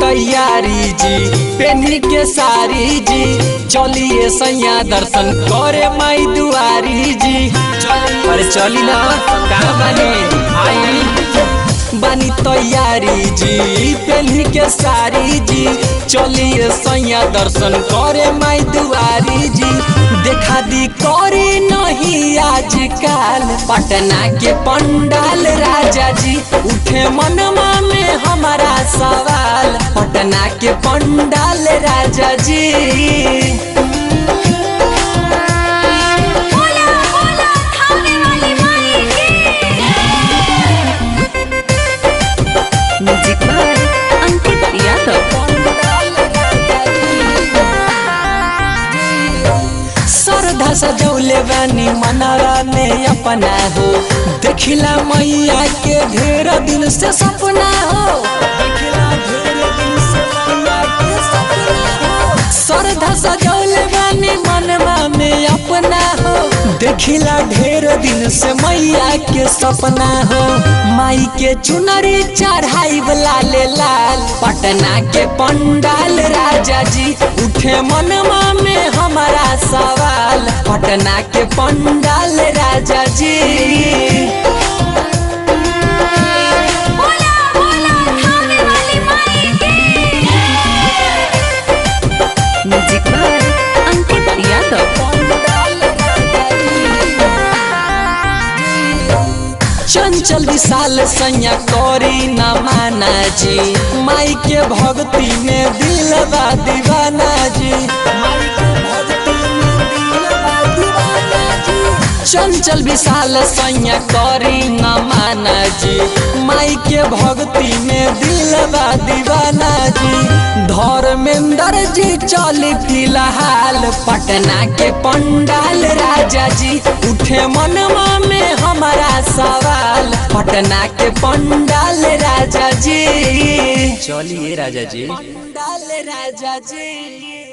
तैयारी जी पेनी के सारी जी चलिए सैया दर्शन करे माई दुआरी जी। अरे चली ना कहाँ बने आई बानी तैयारी जी पेनी के सारी जी चलिए सैया दर्शन करे माई दुआरी जी। देखा दी करे नहीं आजकल पटना के पंडाल राजा जी उठे मनमा में हमारा सवाल पटना के पंडाल राजा जी। श्रद्धा सजौले बानी मनरा में अपना हो देखिला मैया के ढेर दिन से सपना हो श्रद्धा सजौले बानी मनवा में अपना हो देखिला ढेर दिन से मैया के सपना हो। माई के चुनरी चढ़ाई लाल लाल पटना के पंडाल राजा जी उठे मनवा में हमारा सवाल पटना के पंडाल राजा जी। चंचल विशाल सैया करी न माना जी माई के भक्ति में दिलवा दीवाना जी। चंचल विशाल सैया करी न माना जी माई के भक्ति में दिलवा दीवाना जी। धर्मेंद्र जी चली फिलहाल पटना के पंडाल राजा जी उठे मनवा में हमारा सवाल पटना के पंडाल राजा जी। चलिए राजा जी पंडाल राजा जी।